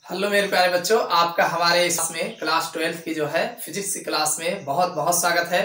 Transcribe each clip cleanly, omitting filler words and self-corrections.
Hello मेरे प्यारे बच्चों, आपका हमारे इसमें क्लास 12 की जो है फिजिक्स की क्लास में बहुत बहुत स्वागत है।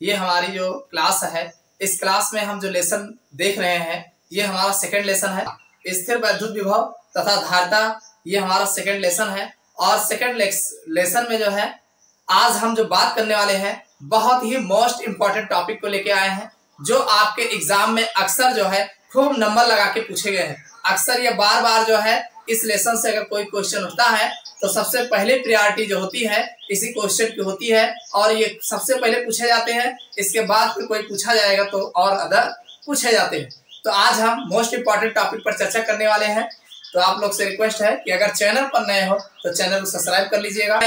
ये हमारी जो क्लास है, इस क्लास में हम जो लेसन देख रहे हैं ये हमारा सेकंड लेसन है। स्थिर वैद्युत विभव तथा धारिता ये हमारा सेकंड लेसन है। और सेकंड लेसन में जो है आज हम जो बात करने वाले हैं बहुत ही मोस्ट इम्पोर्टेंट टॉपिक को लेके आए हैं, जो आपके एग्जाम में अक्सर जो है खूब नंबर लगा के पूछे गए हैं। अक्सर ये बार बार जो है इस लेसन से अगर कोई क्वेश्चन उठता है तो सबसे पहले प्रायोरिटी जो होती है इसी क्वेश्चन की होती है और ये सबसे पहले पूछे जाते हैं। इसके बाद फिर कोई पूछा जाएगा तो और अदर पूछे जाते हैं। तो आज हम मोस्ट इम्पॉर्टेंट टॉपिक पर चर्चा करने वाले हैं। तो आप लोग से रिक्वेस्ट है कि अगर चैनल पर नए हो तो चैनल को सब्सक्राइब कर लीजिएगा।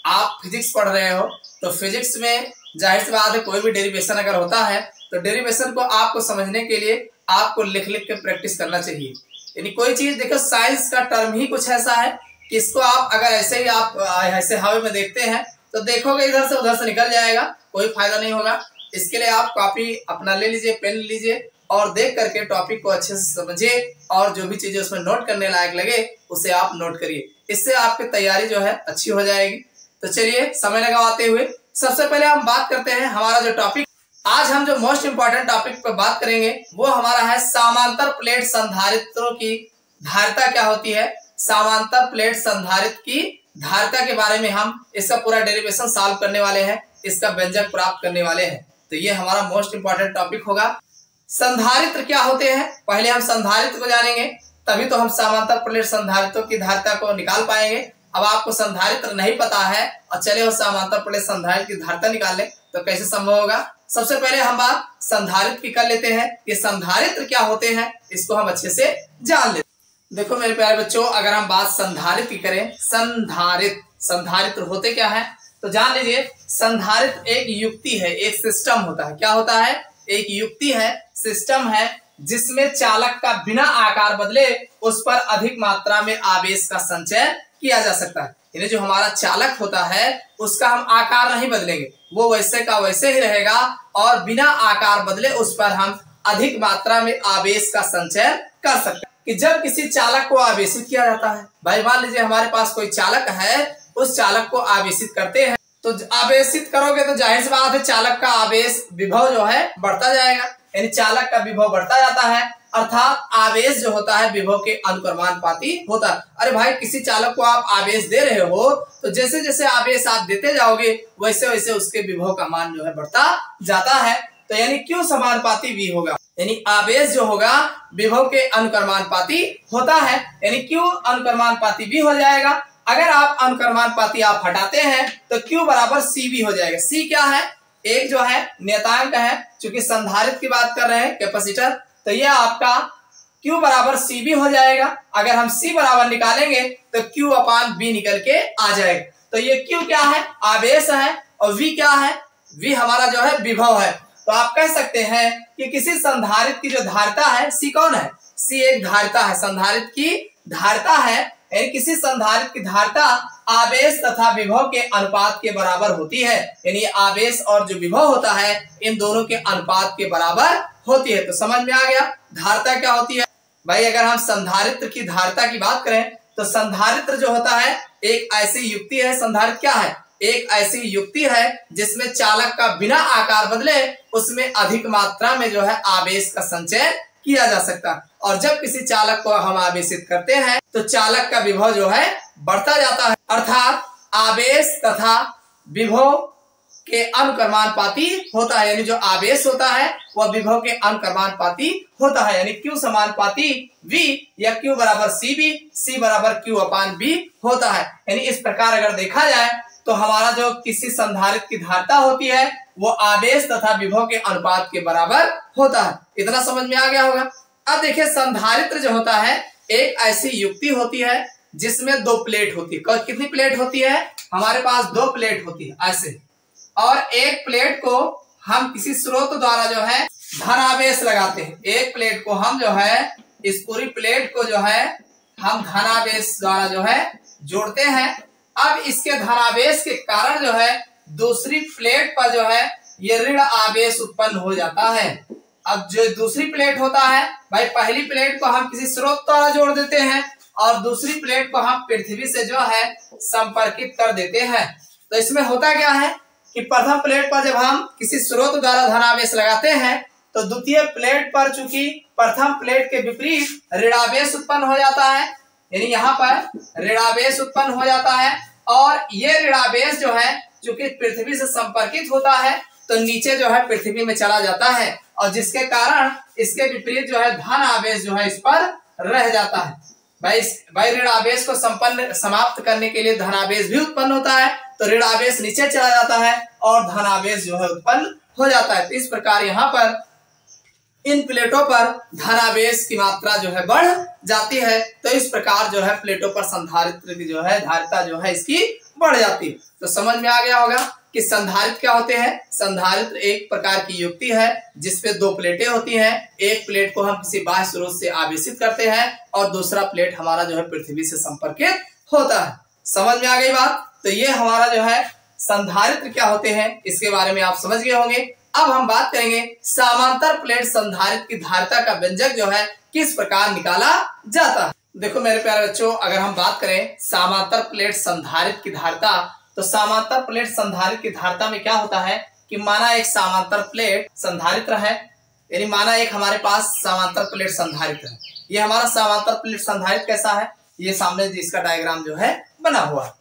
आप फिजिक्स पढ़ रहे हो तो फिजिक्स में जाहिर सी बात है कोई भी डेरिवेशन अगर होता है तो डेरिवेशन को आपको समझने के लिए आपको लिख लिख के प्रैक्टिस करना चाहिए। यानी कोई चीज देखो, साइंस का टर्म ही कुछ ऐसा है कि इसको आप अगर ऐसे ही आप ऐसे हवा में देखते हैं तो देखोगे इधर से उधर से निकल जाएगा, कोई फायदा नहीं होगा। इसके लिए आप कॉपी अपना ले लीजिए, पेन लीजिए और देख करके टॉपिक को अच्छे से समझिए और जो भी चीजें उसमें नोट करने लायक लगे उसे आप नोट करिए। इससे आपकी तैयारी जो है अच्छी हो जाएगी। तो चलिए समय लगाते हुए सबसे पहले हम बात करते हैं हमारा जो टॉपिक आज हम जो मोस्ट इंपॉर्टेंट टॉपिक पर बात करेंगे वो हमारा है समांतर प्लेट संधारित्रों की धारिता क्या होती है। समांतर प्लेट संधारित्र की धारिता के बारे में हम इसका पूरा डेरिवेशन सॉल्व करने वाले हैं, इसका व्यंजक प्राप्त करने वाले हैं। तो ये हमारा मोस्ट इंपॉर्टेंट टॉपिक होगा। संधारित्र क्या होते हैं, पहले हम संधारित्र को जानेंगे तभी तो हम समांतर प्लेट संधारित्रों की धारिता को निकाल पाएंगे। अब आपको संधारित्र नहीं पता है और चले वो समांतर प्लेट संधारित्र की धारिता निकाल ले तो कैसे संभव होगा। सबसे पहले हम बात संधारित्र की कर लेते हैं। ये संधारित्र क्या होते हैं इसको हम अच्छे से जान लेते हैं। देखो मेरे प्यारे बच्चों, अगर हम बात संधारित्र की करें, संधारित्र होते क्या है तो जान लीजिए। संधारित्र एक युक्ति है, एक सिस्टम होता है। क्या होता है? एक युक्ति है, सिस्टम है जिसमें चालक का बिना आकार बदले उस पर अधिक मात्रा में आवेश का संचय किया जा सकता है। यानी जो हमारा चालक होता है उसका हम आकार नहीं बदलेंगे, वो वैसे का वैसे ही रहेगा और बिना आकार बदले उस पर हम अधिक मात्रा में आवेश का संचय कर सकते हैं। कि जब किसी चालक को आवेशित किया जाता है, भाई मान लीजिए हमारे पास कोई चालक है, उस चालक को आवेशित करते हैं तो आवेशित करोगे तो जाहिर सी बात है चालक का आवेश विभव जो है बढ़ता जाएगा। यानी चालक का विभव बढ़ता जाता है, अर्थात आवेश जो होता है विभव के अनुक्रमानुपाती होता है। अरे भाई, किसी चालक को आप आवेश दे रहे हो तो जैसे जैसे आवेश आप देते जाओगे वैसे वैसे उसके विभव का मान जो है बढ़ता जाता है। तो यानी क्यों समानुपाती V होगा, यानी आवेश जो होगा विभव के अनुक्रमानुपाती होता है। यानी क्यों अनुक्रमानुपाती V हो जाएगा। अगर आप अनुक्रमानुपाती आप हटाते हैं तो Q बराबर CV हो जाएगा। C क्या है? एक जो है नियतांक है, चूंकि संधारित्र की बात कर रहे हैं कैपेसिटर, तो यह आपका Q बराबर CV हो जाएगा। अगर हम C बराबर निकालेंगे तो Q अपान V निकल के आ जाएगा। तो ये Q क्या है? आवेश है। और V क्या है? V हमारा जो है विभव है। तो आप कह सकते हैं कि किसी संधारित्र की जो धारिता है, C कौन है? C एक धारिता है, संधारित्र की धारिता है। यानी किसी संधारित्र की धारिता आवेश तथा विभव के अनुपात के बराबर होती है। यानी आवेश और जो विभव होता है इन दोनों के अनुपात के बराबर होती है। तो समझ में आ गया धारिता क्या होती है। भाई अगर हम संधारित्र की धारिता की बात करें तो संधारित्र जो होता है एक ऐसी युक्ति है। संधारित्र क्या है? एक ऐसी युक्ति है जिसमें चालक का बिना आकार बदले उसमें अधिक मात्रा में जो है आवेश का संचय किया जा सकता है। और जब किसी चालक को हम आवेशित करते हैं तो चालक का विभव जो है बढ़ता जाता है, अर्थात आवेश तथा विभव के अनुक्रमानुपाती होता है। यानी जो आवेश होता है वह विभव के अनुक्रमानुपाती होता है। यानी Q समानुपाती V या Q बराबर CV, C बराबर Q अपान V होता है। यानी इस प्रकार अगर देखा जाए तो हमारा जो किसी संधारित्र की धारिता होती है वो आवेश तथा विभव के अनुपात के बराबर होता है। इतना समझ में आ गया होगा। अब देखिए संधारित्र जो होता है एक ऐसी युक्ति होती है जिसमें दो प्लेट होती है। कितनी प्लेट होती है? हमारे पास दो प्लेट होती है ऐसे, और एक प्लेट को हम किसी स्रोत द्वारा जो है धनावेश लगाते हैं। एक प्लेट को हम जो है इस पूरी प्लेट को जो है हम धनावेश द्वारा जो है जोड़ते हैं। अब इसके धनावेश के कारण जो है दूसरी प्लेट पर जो है ये ऋण आवेश उत्पन्न हो जाता है। अब जो दूसरी प्लेट होता है, भाई पहली प्लेट को हम किसी स्रोत द्वारा जोड़ देते हैं और दूसरी प्लेट को हम पृथ्वी से जो है संपर्कित कर देते हैं। तो इसमें होता क्या है कि प्रथम प्लेट पर जब हम किसी स्रोत द्वारा धनावेश लगाते हैं तो द्वितीय प्लेट पर चूंकि प्रथम प्लेट के विपरीत ऋणावेश उत्पन्न हो जाता है, यानी यहाँ पर ऋणावेश उत्पन्न हो जाता है और ये ऋणावेश जो है चूंकि पृथ्वी से संपर्कित होता है तो नीचे जो है पृथ्वी में चला जाता है और जिसके कारण इसके विपरीत जो है धन आवेश जो है इस पर रह जाता है। भाई ऋण आवेश को समाप्त करने के लिए धनावेश भी उत्पन्न होता है, तो ऋण आवेश नीचे चला जाता है और धनावेश जो है उत्पन्न हो जाता है। तो इस प्रकार यहाँ पर इन प्लेटों पर धनावेश की मात्रा जो है बढ़ जाती है। तो इस प्रकार जो है प्लेटों पर संधारित्र की जो है धारिता जो है इसकी बढ़ जाती है। तो समझ में आ गया होगा कि संधारित्र क्या होते हैं। संधारित्र एक प्रकार की युक्ति है जिसपे दो प्लेटें होती हैं। एक प्लेट को हम किसी बाह्य स्रोत से आवेशित करते हैं और दूसरा प्लेट हमारा जो है पृथ्वी से संपर्कित होता है। समझ में आ गई बात। तो ये हमारा जो है संधारित्र क्या होते हैं इसके बारे में आप समझ गए होंगे। अब हम बात करेंगे समांतर प्लेट संधारित्र की धारिता का व्यंजक जो है किस प्रकार निकाला जाता है। देखो मेरे प्यारे बच्चों, अगर हम बात करें समांतर प्लेट संधारित्र की धारिता, तो समांतर प्लेट संधारित्र की धारिता में क्या होता है कि माना एक समांतर प्लेट संधारित्र है, यानी माना एक हमारे पास समांतर प्लेट संधारित्र है। ये हमारा समांतर प्लेट संधारित्र कैसा है, ये सामने इसका डायग्राम जो है बना हुआ है।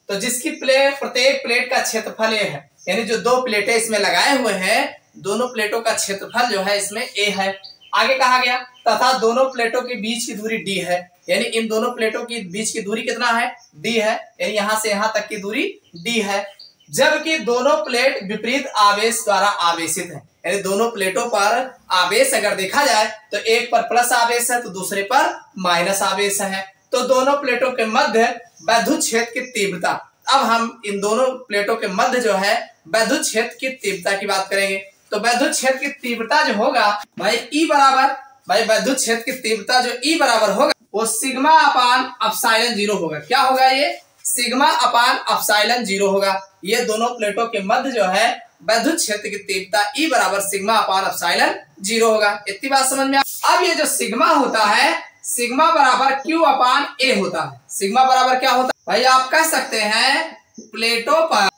तो जिसकी प्रत्येक प्लेट का क्षेत्रफल ए है, यानी जो दो प्लेटें इसमें लगाए हुए हैं दोनों प्लेटों का क्षेत्रफल जो है इसमें ए है। आगे कहा गया तथा दोनों प्लेटों के बीच की दूरी डी है, यानी इन दोनों प्लेटों के बीच की दूरी कितना है, डी है, यानी यहां से यहां तक की दूरी डी है। जबकि दोनों प्लेट विपरीत आवेश द्वारा आवेशित है, यानी दोनों प्लेटों पर आवेश अगर देखा जाए तो एक पर प्लस आवेश है तो दूसरे पर माइनस आवेश है। तो दोनों प्लेटों के मध्य वैद्युत क्षेत्र की तीव्रता, अब हम इन दोनों प्लेटों के मध्य जो है वैद्युत क्षेत्र की तीव्रता की बात करेंगे। तो वैद्युत क्षेत्र की तीव्रता जो होगा भाई ई बराबर, भाई वैद्युत क्षेत्र की तीव्रता जो ई बराबर होगा वो सिग्मा अपान एप्सिलॉन 0 होगा। क्या होगा ये, सिग्मा अपान एप्सिलॉन 0 होगा। ये दोनों प्लेटों के मध्य जो है वैद्युत क्षेत्र की तीव्रता ई बराबर सिग्मा अपान एप्सिलॉन 0 होगा। इतनी बात समझ में। अब ये जो सिग्मा होता है सिग्मा बराबर क्यू अपान ए होता है। सिग्मा बराबर क्या होता है भाई, आप कह सकते हैं प्लेटों पर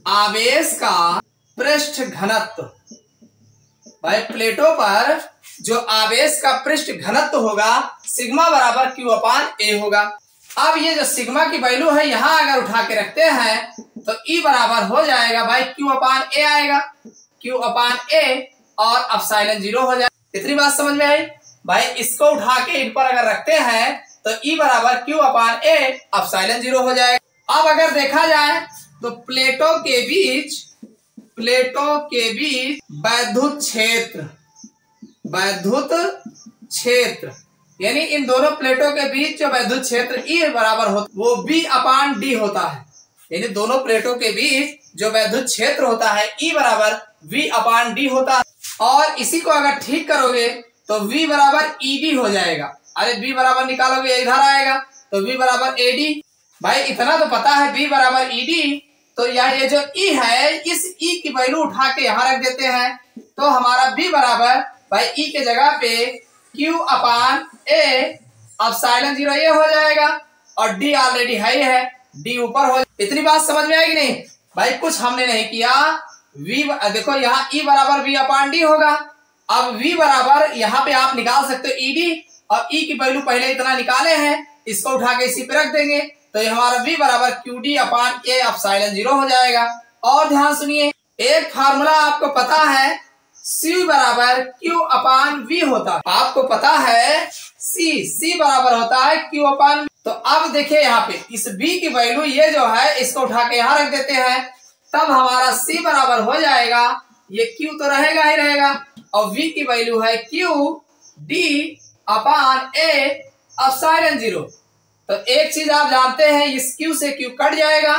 आवेश का पृष्ठ घनत्व। भाई प्लेटों पर जो आवेश का पृष्ठ घनत्व होगा सिग्मा बराबर क्यू अपान ए होगा। अब ये जो सिग्मा की वैल्यू है यहाँ अगर उठा के रखते हैं तो ई बराबर हो जाएगा भाई क्यू अपान ए आएगा, क्यू अपान ए और एप्सिलॉन 0 हो जाएगा। इतनी बात समझ में आई। भाई इसको उठा के इन पर अगर रखते हैं तो ई बराबर क्यू अपान ए एप्सिलॉन 0 हो जाएगा। अब अगर देखा जाए तो प्लेटों के बीच वैद्युत क्षेत्र यानी इन दोनों प्लेटों के बीच जो वैद्युत क्षेत्र ई बराबर होता वो बी अपान डी होता है। यानी दोनों प्लेटों के बीच जो वैद्युत क्षेत्र होता है ई बराबर वी अपान डी होता है। और इसी को अगर ठीक करोगे तो v बराबर ईडी हो जाएगा। अरे v बराबर निकालोगे इधर आएगा तो v बराबर एडी। भाई इतना तो पता है v बराबर ईडी, तो यहाँ ये जो ई है इस ई की वैल्यू उठा के यहाँ रख देते हैं तो हमारा v बराबर भाई ई के जगह पे q अपान ए एप्सिलॉन 0 ये हो जाएगा और d ऑलरेडी है d ऊपर हो। इतनी बात समझ में आएगी नहीं भाई, कुछ हमने नहीं किया। v देखो यहाँ e बराबर v अपान डी होगा। अब v बराबर यहाँ पे आप निकाल सकते हो ईडी और ई की वैल्यू पहले इतना निकाले हैं, इसको उठा के इसी पे रख देंगे तो ये हमारा v बराबर Q D upon A epsilon 0 हो जाएगा। और ध्यान सुनिए, एक फार्मूला आपको पता है C बराबर Q अपान V होता है। आपको पता है C बराबर होता है Q अपान। तो अब देखिए यहाँ पे इस V की वैल्यू ये जो है इसको उठा के यहाँ रख देते हैं, तब हमारा C बराबर हो जाएगा, ये Q तो रहेगा ही रहेगा और V की वैल्यू है Q D upon A epsilon 0। तो एक चीज आप जानते हैं इस Q से Q कट जाएगा,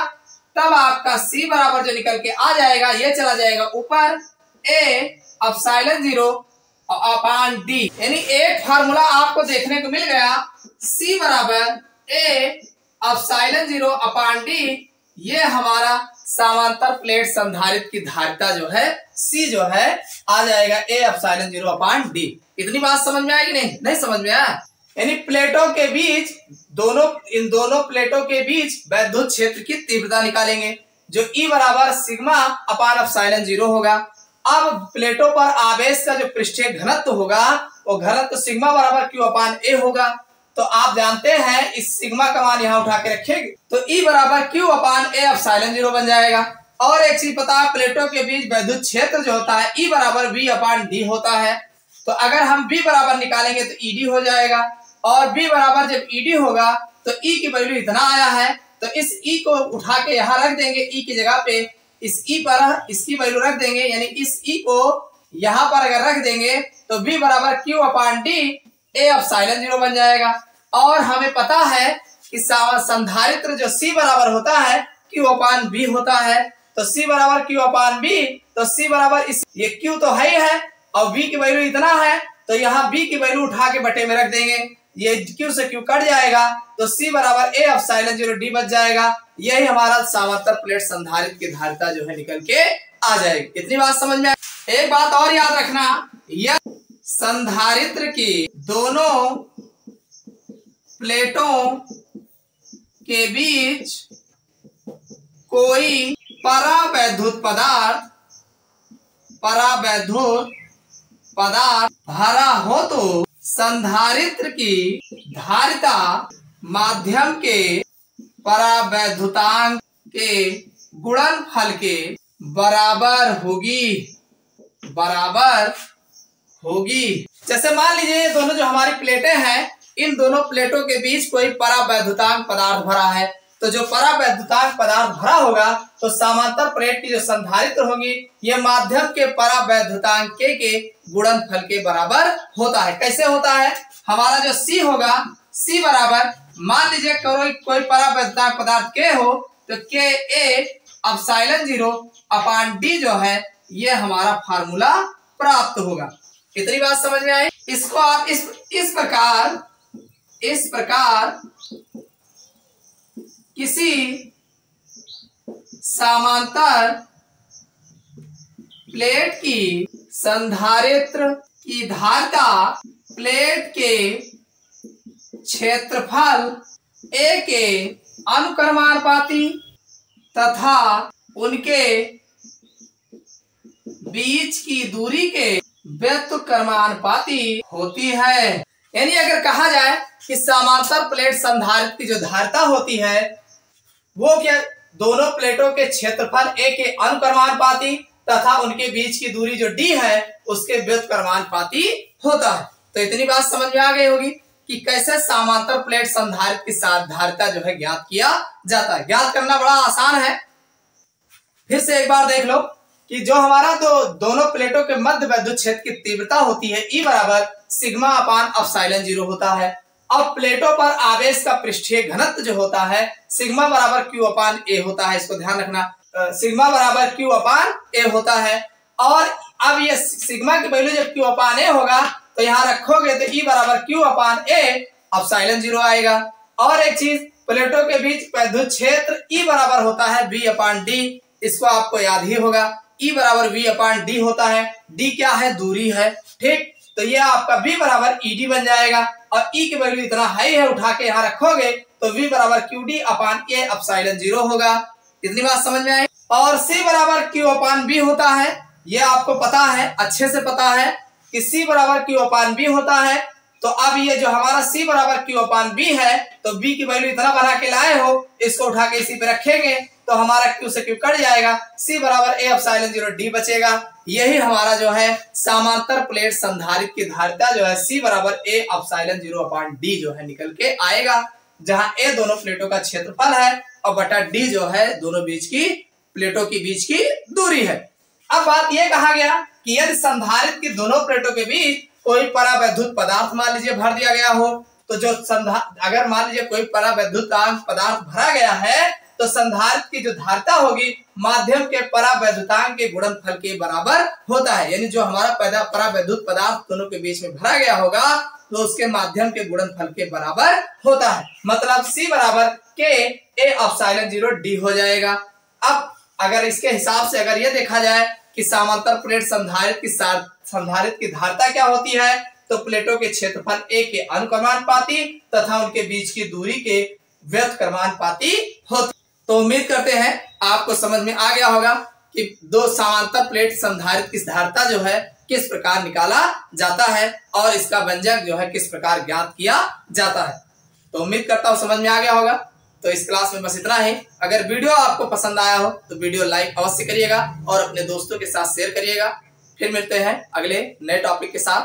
तब आपका C बराबर जो निकल के आ जाएगा ये चला जाएगा ऊपर A एप्सिलॉन 0 अपान D। यानी एक फार्मूला आपको देखने को मिल गया, C बराबर A एप्सिलॉन 0 अपान D। ये हमारा समांतर प्लेट संधारित्र की धारिता जो है C जो है आ जाएगा A एप्सिलॉन 0 अपान D। इतनी बात समझ में आएगी नहीं समझ में आया। यानी प्लेटों के बीच इन दोनों प्लेटों के बीच वैद्युत क्षेत्र की तीव्रता निकालेंगे, जो E बराबर सिग्मा अपान एप्सिलॉन 0 होगा। अब प्लेटों पर आवेश का जो पृष्ठीय घनत्व होगा वो घनत्व सिग्मा बराबर Q अपान A होगा। तो आप जानते हैं इस सिग्मा का मान यहाँ उठा के रखेंगे तो E बराबर Q अपान A एप्सिलॉन 0 बन जाएगा। और एक चीज पता है, प्लेटों के बीच वैद्युत क्षेत्र जो होता है E बराबर V अपान D होता है। तो अगर हम V बराबर निकालेंगे तो ED हो जाएगा, और V बराबर जब ED होगा तो E की वैल्यू इतना आया है, तो इस E को उठा के यहाँ रख देंगे, E की जगह पे इस E पर इसकी वैल्यू रख देंगे, यानी इस E को यहाँ पर अगर रख देंगे तो V बराबर Q upon D A epsilon 0 बन जाएगा। और हमें पता है कि संधारित्र जो C बराबर होता है Q अपान B होता है, तो C बराबर Q अपान B, तो C बराबर इस ये Q तो है ही है और V की वैल्यू इतना है, तो यहाँ B की वैल्यू उठा के बटे में रख देंगे, ये Q से Q कट जाएगा तो C बराबर A एप्सिलॉन 0 D बच जाएगा। यही हमारा समांतर प्लेट संधारित्र की धारिता जो है निकल के आ जाएगी। इतनी बात समझ में आई। एक बात और याद रखना, यह संधारित्र की दोनों प्लेटों के बीच कोई परावैद्युत पदार्थ भरा हो तो संधारित्र की धारिता माध्यम के परावैद्युतांक के गुणनफल के बराबर होगी। जैसे मान लीजिए दोनों जो हमारी प्लेटें हैं, इन दोनों प्लेटों के बीच कोई परावैद्युतांक पदार्थ भरा है, तो जो परावैद्युतांक पदार्थ भरा होगा तो समांतर प्लेट की जो संधारित्र होगी ये माध्यम के परावैद्युतांक के गुणनफल के बराबर होता है। कैसे होता है, हमारा जो C होगा, C बराबर मान लीजिए कोई परावैद्युतांक पदार्थ K हो तो K A epsilon 0 upon D जो है ये हमारा फार्मूला प्राप्त होगा। इतनी बात समझ में आई। इसको आप इस प्रकार किसी समांतर प्लेट की संधारित्र की धारिता प्लेट के क्षेत्रफल A के अनुक्रमानुपाती तथा उनके बीच की दूरी के व्युत्क्रमानुपाती होती है। यानी अगर कहा जाए कि समांतर प्लेट संधारित्र की जो धारिता होती है वो क्या, दोनों प्लेटों के क्षेत्रफल A के अनुक्रमानुपाती तथा उनके बीच की दूरी जो D है उसके व्युत्क्रमानुपाती होता है। तो इतनी बात समझ में आ गई होगी कि कैसे समांतर प्लेट संधारित्र की धारिता जो है ज्ञात किया जाता है। ज्ञात करना बड़ा आसान है। फिर से एक बार देख लो कि जो हमारा दोनों प्लेटों के मध्य वैद्युत क्षेत्र की तीव्रता होती है E बराबर सिग्मा अपान एप्सिलॉन 0 होता है। अब प्लेटों पर आवेश का पृष्ठीय घनत्व जो होता है सिग्मा बराबर Q अपान A होता है। इसको ध्यान रखना, सिग्मा बराबर Q अपान A होता है। और अब ये सिग्मा की वैल्यू जब Q अपान A होगा तो यहाँ रखोगे तो E बराबर Q अपान A एप्सिलॉन 0 आएगा। और एक चीज, प्लेटों के बीच वैद्युत क्षेत्र E बराबर होता है V अपान D, इसको आपको याद ही होगा। E बराबर V अपान D होता है, D क्या है, दूरी है, ठीक। तो ये आपका V बराबर ED बन जाएगा और E की वैल्यू इतना हाई है, उठा के यहाँ रखोगे तो V बराबर QD अपान A एप्सिलॉन 0 होगा। इतनी बात समझ में आई। और C बराबर Q अपान B होता है, ये आपको पता है, अच्छे से पता है कि C बराबर Q अपान B होता है। तो अब ये जो हमारा C बराबर Q अपान B है तो B की वैल्यू इतना बना के लाए हो, इसको उठा के इसी पे रखेंगे तो हमारा Q से Q कट जाएगा, C बराबर A एप्सिलॉन 0 D बचेगा। यही हमारा जो है समांतर प्लेट संधारित्र की धारिता जो है C बराबर A एप्सिलॉन 0 अपान D जो है निकल के आएगा, जहां A दोनों प्लेटों का क्षेत्रफल है और बटा D जो है दोनों प्लेटों के बीच की दूरी है। अब बात यह कहा गया कि यदि संधारित्र की दोनों प्लेटों के बीच कोई परावैद्युत पदार्थ मान लीजिए भर दिया गया हो, तो जो अगर मान लीजिए कोई परावैद्युतांक पदार्थ भरा गया है तो संधारित्र की जो धारिता होगी माध्यम के परावैद्युतांक के गुणनफल के बराबर होता है। यानी जो हमारा परावैद्युत पदार्थ दोनों के बीच में भरा गया होगा तो उसके माध्यम के गुणनफल के बराबर होता है। मतलब C बराबर K A एप्सिलॉन 0 D हो जाएगा। अब अगर इसके हिसाब से अगर ये देखा जाए कि समांतर प्लेट संधारित्र की धारिता क्या होती है, तो प्लेटों के क्षेत्रफल ए के अनुक्रमानुपाती तथा उनके बीच की दूरी के व्युत्क्रमानुपाती होते। तो उम्मीद करते हैं आपको समझ में आ गया होगा कि दो समांतर प्लेट संधारित्र की धारिता जो है किस प्रकार निकाला जाता है और इसका व्यंजक जो है किस प्रकार ज्ञात किया जाता है। तो उम्मीद करता हूं समझ में आ गया होगा। तो इस क्लास में बस इतना ही। अगर वीडियो आपको पसंद आया हो तो वीडियो लाइक अवश्य करिएगा और अपने दोस्तों के साथ शेयर करिएगा। फिर मिलते हैं अगले नए टॉपिक के साथ।